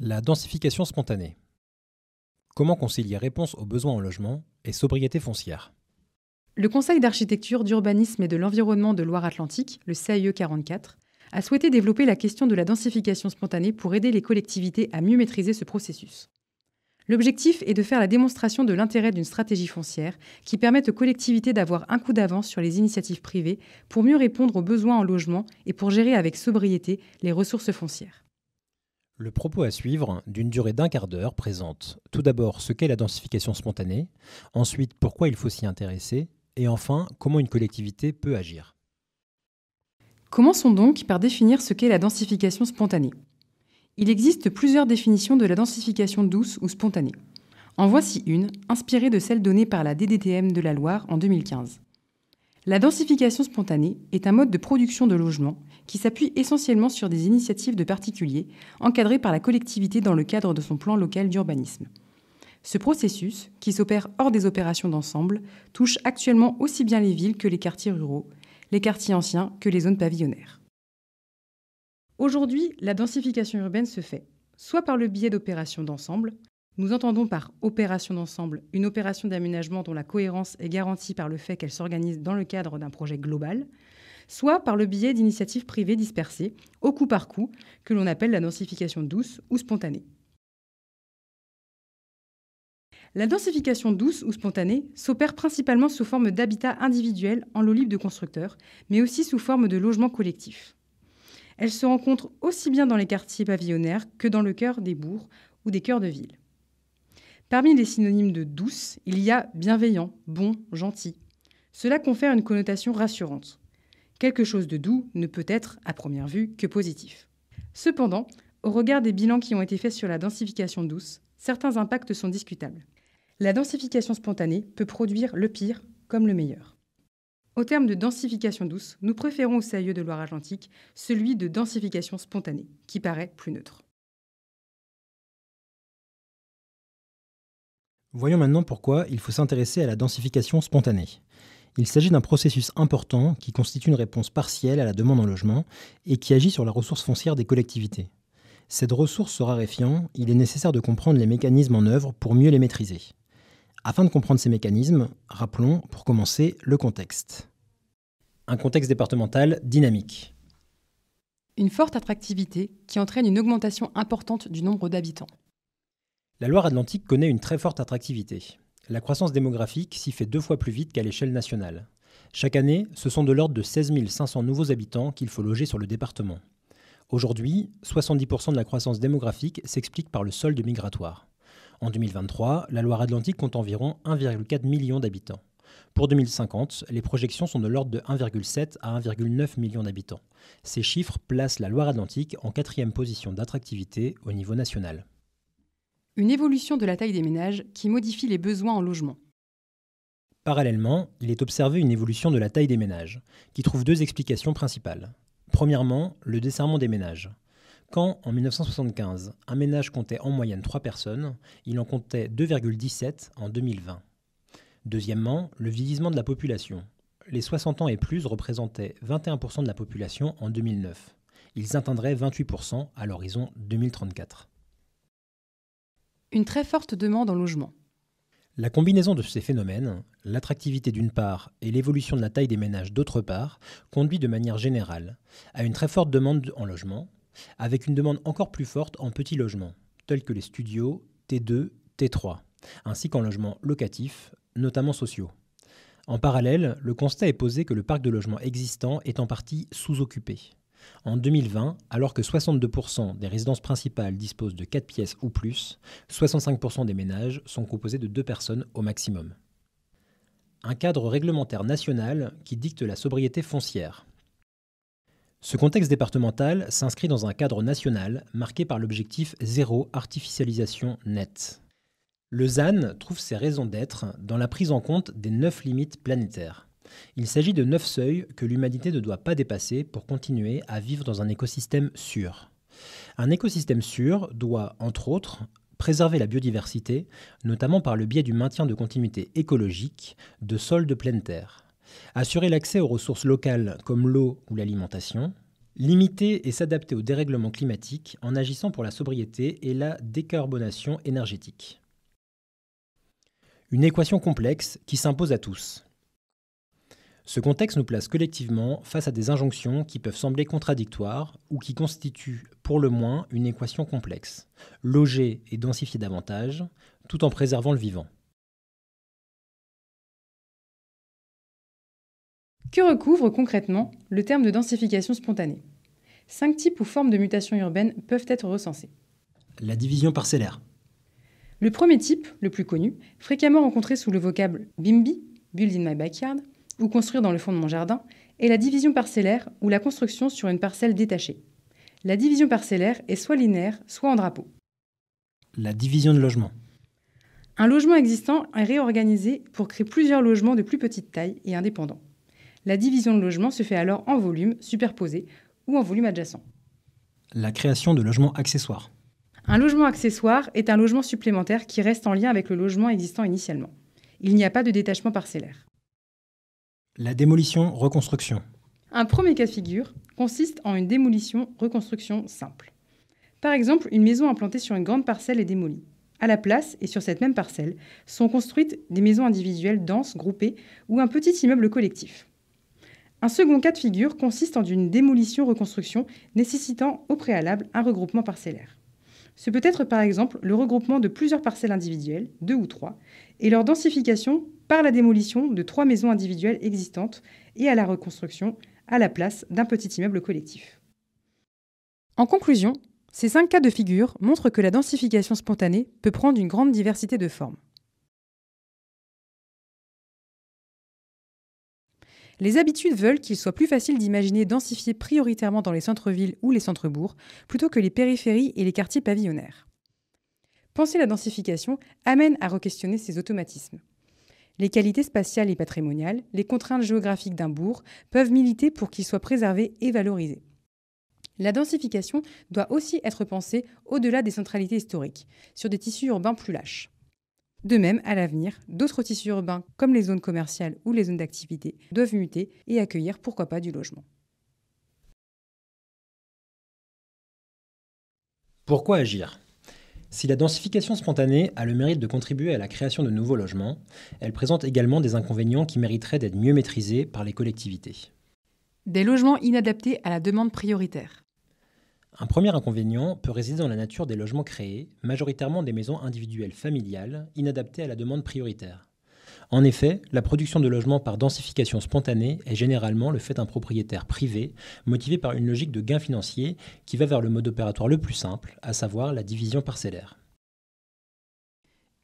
La densification spontanée. Comment concilier réponse aux besoins en logement et sobriété foncière? Le Conseil d'architecture, d'urbanisme et de l'environnement de Loire-Atlantique, le CAIE 44, a souhaité développer la question de la densification spontanée pour aider les collectivités à mieux maîtriser ce processus. L'objectif est de faire la démonstration de l'intérêt d'une stratégie foncière qui permette aux collectivités d'avoir un coup d'avance sur les initiatives privées pour mieux répondre aux besoins en logement et pour gérer avec sobriété les ressources foncières. Le propos à suivre, d'une durée d'un quart d'heure, présente tout d'abord ce qu'est la densification spontanée, ensuite pourquoi il faut s'y intéresser, et enfin comment une collectivité peut agir. Commençons donc par définir ce qu'est la densification spontanée. Il existe plusieurs définitions de la densification douce ou spontanée. En voici une, inspirée de celle donnée par la DDTM de la Loire en 2015. La densification spontanée est un mode de production de logements qui s'appuie essentiellement sur des initiatives de particuliers encadrées par la collectivité dans le cadre de son plan local d'urbanisme. Ce processus, qui s'opère hors des opérations d'ensemble, touche actuellement aussi bien les villes que les quartiers ruraux, les quartiers anciens que les zones pavillonnaires. Aujourd'hui, la densification urbaine se fait soit par le biais d'opérations d'ensemble. Nous entendons par opération d'ensemble une opération d'aménagement dont la cohérence est garantie par le fait qu'elle s'organise dans le cadre d'un projet global, soit par le biais d'initiatives privées dispersées, au coup par coup, que l'on appelle la densification douce ou spontanée. La densification douce ou spontanée s'opère principalement sous forme d'habitat individuel en lot libre de constructeurs, mais aussi sous forme de logements collectifs. Elle se rencontre aussi bien dans les quartiers pavillonnaires que dans le cœur des bourgs ou des cœurs de ville. Parmi les synonymes de douce, il y a bienveillant, bon, gentil. Cela confère une connotation rassurante. Quelque chose de doux ne peut être, à première vue, que positif. Cependant, au regard des bilans qui ont été faits sur la densification douce, certains impacts sont discutables. La densification spontanée peut produire le pire comme le meilleur. Au terme de densification douce, nous préférons au CAIE de Loire-Atlantique celui de densification spontanée, qui paraît plus neutre. Voyons maintenant pourquoi il faut s'intéresser à la densification spontanée. Il s'agit d'un processus important qui constitue une réponse partielle à la demande en logement et qui agit sur la ressource foncière des collectivités. Cette ressource se raréfiant, il est nécessaire de comprendre les mécanismes en œuvre pour mieux les maîtriser. Afin de comprendre ces mécanismes, rappelons, pour commencer, le contexte. Un contexte départemental dynamique. Une forte attractivité qui entraîne une augmentation importante du nombre d'habitants. La Loire-Atlantique connaît une très forte attractivité. La croissance démographique s'y fait 2 fois plus vite qu'à l'échelle nationale. Chaque année, ce sont de l'ordre de 16 500 nouveaux habitants qu'il faut loger sur le département. Aujourd'hui, 70% de la croissance démographique s'explique par le solde migratoire. En 2023, la Loire-Atlantique compte environ 1,4 million d'habitants. Pour 2050, les projections sont de l'ordre de 1,7 à 1,9 million d'habitants. Ces chiffres placent la Loire-Atlantique en 4e position d'attractivité au niveau national. Une évolution de la taille des ménages qui modifie les besoins en logement. Parallèlement, il est observé une évolution de la taille des ménages, qui trouve 2 explications principales. Premièrement, le desserrement des ménages. Quand, en 1975, un ménage comptait en moyenne 3 personnes, il en comptait 2,17 en 2020. Deuxièmement, le vieillissement de la population. Les 60 ans et plus représentaient 21% de la population en 2009. Ils atteindraient 28% à l'horizon 2034. Une très forte demande en logement. La combinaison de ces phénomènes, l'attractivité d'une part et l'évolution de la taille des ménages d'autre part, conduit de manière générale à une très forte demande en logement, avec une demande encore plus forte en petits logements, tels que les studios T2, T3, ainsi qu'en logements locatifs, notamment sociaux. En parallèle, le constat est posé que le parc de logements existant est en partie sous-occupé. En 2020, alors que 62% des résidences principales disposent de 4 pièces ou plus, 65% des ménages sont composés de 2 personnes au maximum. Un cadre réglementaire national qui dicte la sobriété foncière. Ce contexte départemental s'inscrit dans un cadre national marqué par l'objectif zéro artificialisation nette. Le ZAN trouve ses raisons d'être dans la prise en compte des 9 limites planétaires. Il s'agit de 9 seuils que l'humanité ne doit pas dépasser pour continuer à vivre dans un écosystème sûr. Un écosystème sûr doit, entre autres, préserver la biodiversité, notamment par le biais du maintien de continuité écologique de sols de pleine terre, assurer l'accès aux ressources locales comme l'eau ou l'alimentation, Limiter et s'adapter au dérèglement climatique en agissant pour la sobriété et la décarbonation énergétique. Une équation complexe qui s'impose à tous. Ce contexte nous place collectivement face à des injonctions qui peuvent sembler contradictoires ou qui constituent pour le moins une équation complexe. Loger et densifier davantage, tout en préservant le vivant. Que recouvre concrètement le terme de densification spontanée? 5 types ou formes de mutations urbaines peuvent être recensées. La division parcellaire. Le premier type, le plus connu, fréquemment rencontré sous le vocable BIMBY, Build in my backyard, ou construire dans le fond de mon jardin, est la division parcellaire ou la construction sur une parcelle détachée. La division parcellaire est soit linéaire, soit en drapeau. La division de logement. Un logement existant est réorganisé pour créer plusieurs logements de plus petite taille et indépendants. La division de logement se fait alors en volume superposé ou en volume adjacent. La création de logements accessoires. Un logement accessoire est un logement supplémentaire qui reste en lien avec le logement existant initialement. Il n'y a pas de détachement parcellaire. La démolition-reconstruction. Un premier cas de figure consiste en une démolition-reconstruction simple. Par exemple, une maison implantée sur une grande parcelle est démolie. À la place, et sur cette même parcelle, sont construites des maisons individuelles denses, groupées, ou un petit immeuble collectif. Un second cas de figure consiste en une démolition-reconstruction nécessitant au préalable un regroupement parcellaire. Ce peut être par exemple le regroupement de plusieurs parcelles individuelles, 2 ou 3, et leur densification par la démolition de 3 maisons individuelles existantes et à la reconstruction à la place d'un petit immeuble collectif. En conclusion, ces 5 cas de figure montrent que la densification spontanée peut prendre une grande diversité de formes. Les habitudes veulent qu'il soit plus facile d'imaginer densifier prioritairement dans les centres-villes ou les centres-bourgs, plutôt que les périphéries et les quartiers pavillonnaires. Penser la densification amène à re-questionner ces automatismes. Les qualités spatiales et patrimoniales, les contraintes géographiques d'un bourg peuvent militer pour qu'il soit préservé et valorisé. La densification doit aussi être pensée au-delà des centralités historiques, sur des tissus urbains plus lâches. De même, à l'avenir, d'autres tissus urbains, comme les zones commerciales ou les zones d'activité, doivent muter et accueillir, pourquoi pas, du logement. Pourquoi agir ? Si la densification spontanée a le mérite de contribuer à la création de nouveaux logements, elle présente également des inconvénients qui mériteraient d'être mieux maîtrisés par les collectivités. Des logements inadaptés à la demande prioritaire. Un premier inconvénient peut résider dans la nature des logements créés, majoritairement des maisons individuelles familiales, inadaptées à la demande prioritaire. En effet, la production de logements par densification spontanée est généralement le fait d'un propriétaire privé, motivé par une logique de gain financier qui va vers le mode opératoire le plus simple, à savoir la division parcellaire.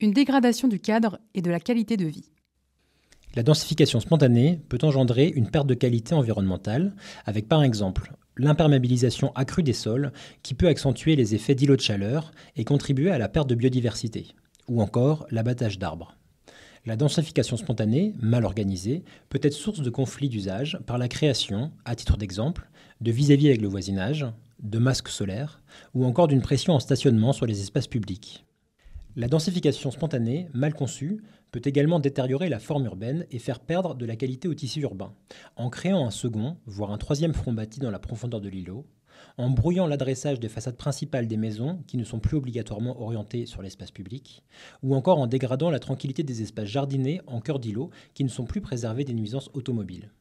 Une dégradation du cadre et de la qualité de vie. La densification spontanée peut engendrer une perte de qualité environnementale, avec par exemple l'imperméabilisation accrue des sols qui peut accentuer les effets d'îlots de chaleur et contribuer à la perte de biodiversité, ou encore l'abattage d'arbres. La densification spontanée, mal organisée, peut être source de conflits d'usage par la création, à titre d'exemple, de vis-à-vis avec le voisinage, de masques solaires, ou encore d'une pression en stationnement sur les espaces publics. La densification spontanée, mal conçue, peut également détériorer la forme urbaine et faire perdre de la qualité au tissu urbain, en créant un second, voire un troisième front bâti dans la profondeur de l'îlot, en brouillant l'adressage des façades principales des maisons qui ne sont plus obligatoirement orientées sur l'espace public, ou encore en dégradant la tranquillité des espaces jardinés en cœur d'îlot qui ne sont plus préservés des nuisances automobiles.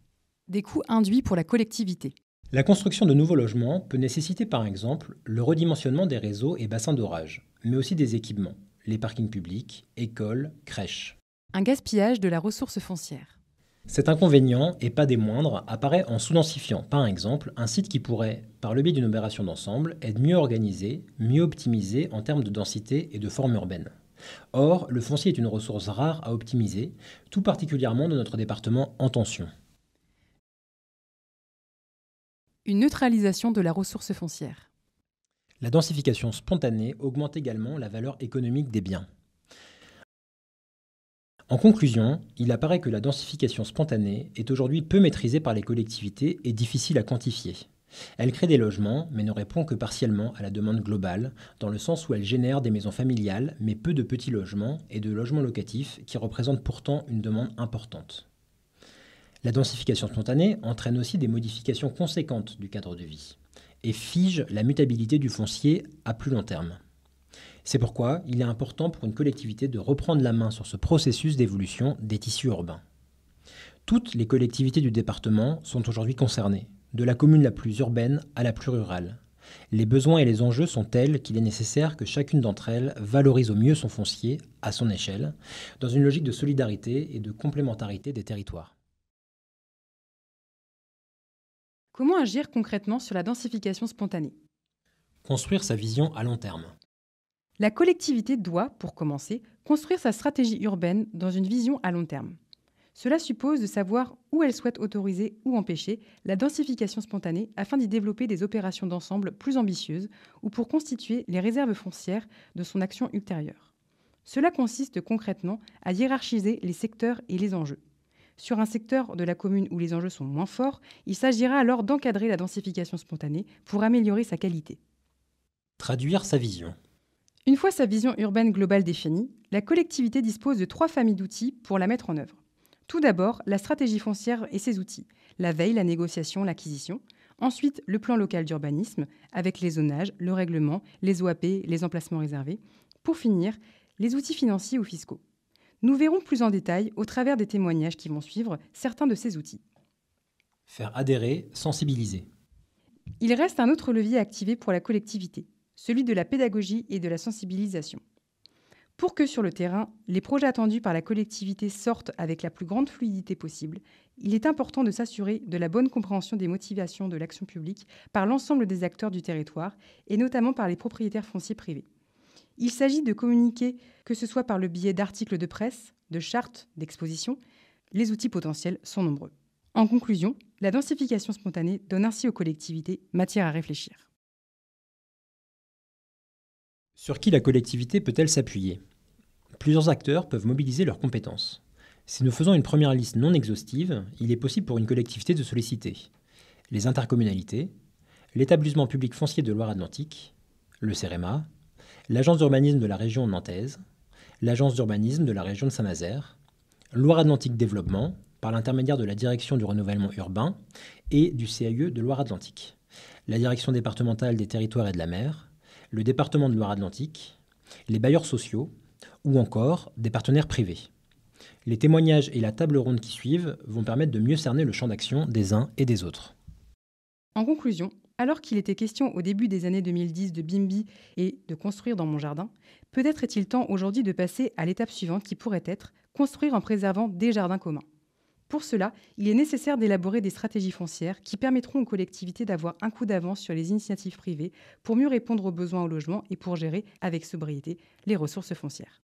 Des coûts induits pour la collectivité. La construction de nouveaux logements peut nécessiter par exemple le redimensionnement des réseaux et bassins d'orage, mais aussi des équipements, les parkings publics, écoles, crèches. Un gaspillage de la ressource foncière. Cet inconvénient, et pas des moindres, apparaît en sous-densifiant, par exemple, un site qui pourrait, par le biais d'une opération d'ensemble, être mieux organisé, mieux optimisé en termes de densité et de forme urbaine. Or, le foncier est une ressource rare à optimiser, tout particulièrement dans notre département en tension. Une neutralisation de la ressource foncière. La densification spontanée augmente également la valeur économique des biens. En conclusion, il apparaît que la densification spontanée est aujourd'hui peu maîtrisée par les collectivités et difficile à quantifier. Elle crée des logements, mais ne répond que partiellement à la demande globale, dans le sens où elle génère des maisons familiales, mais peu de petits logements et de logements locatifs qui représentent pourtant une demande importante. La densification spontanée entraîne aussi des modifications conséquentes du cadre de vie et fige la mutabilité du foncier à plus long terme. C'est pourquoi il est important pour une collectivité de reprendre la main sur ce processus d'évolution des tissus urbains. Toutes les collectivités du département sont aujourd'hui concernées, de la commune la plus urbaine à la plus rurale. Les besoins et les enjeux sont tels qu'il est nécessaire que chacune d'entre elles valorise au mieux son foncier, à son échelle, dans une logique de solidarité et de complémentarité des territoires. Comment agir concrètement sur la densification spontanée? Construire sa vision à long terme. La collectivité doit, pour commencer, construire sa stratégie urbaine dans une vision à long terme. Cela suppose de savoir où elle souhaite autoriser ou empêcher la densification spontanée afin d'y développer des opérations d'ensemble plus ambitieuses ou pour constituer les réserves foncières de son action ultérieure. Cela consiste concrètement à hiérarchiser les secteurs et les enjeux. Sur un secteur de la commune où les enjeux sont moins forts, il s'agira alors d'encadrer la densification spontanée pour améliorer sa qualité. Traduire sa vision. Une fois sa vision urbaine globale définie, la collectivité dispose de 3 familles d'outils pour la mettre en œuvre. Tout d'abord, la stratégie foncière et ses outils, la veille, la négociation, l'acquisition. Ensuite, le plan local d'urbanisme, avec les zonages, le règlement, les OAP, les emplacements réservés. Pour finir, les outils financiers ou fiscaux. Nous verrons plus en détail, au travers des témoignages qui vont suivre, certains de ces outils. Faire adhérer, sensibiliser. Il reste un autre levier à activer pour la collectivité, celui de la pédagogie et de la sensibilisation. Pour que sur le terrain, les projets attendus par la collectivité sortent avec la plus grande fluidité possible, il est important de s'assurer de la bonne compréhension des motivations de l'action publique par l'ensemble des acteurs du territoire et notamment par les propriétaires fonciers privés. Il s'agit de communiquer, que ce soit par le biais d'articles de presse, de chartes, d'expositions. Les outils potentiels sont nombreux. En conclusion, la densification spontanée donne ainsi aux collectivités matière à réfléchir. Sur qui la collectivité peut-elle s'appuyer? Plusieurs acteurs peuvent mobiliser leurs compétences. Si nous faisons une première liste non exhaustive, il est possible pour une collectivité de solliciter les intercommunalités, l'établissement public foncier de Loire-Atlantique, le CEREMA, l'agence d'urbanisme de la région nantaise, l'agence d'urbanisme de la région de Saint-Nazaire, Loire-Atlantique Développement, par l'intermédiaire de la direction du renouvellement urbain et du CAE de Loire-Atlantique, la direction départementale des territoires et de la mer, le département de Loire-Atlantique, les bailleurs sociaux ou encore des partenaires privés. Les témoignages et la table ronde qui suivent vont permettre de mieux cerner le champ d'action des uns et des autres. En conclusion, alors qu'il était question au début des années 2010 de BIMBY et de construire dans mon jardin, peut-être est-il temps aujourd'hui de passer à l'étape suivante qui pourrait être construire en préservant des jardins communs. Pour cela, il est nécessaire d'élaborer des stratégies foncières qui permettront aux collectivités d'avoir un coup d'avance sur les initiatives privées pour mieux répondre aux besoins au logement et pour gérer avec sobriété les ressources foncières.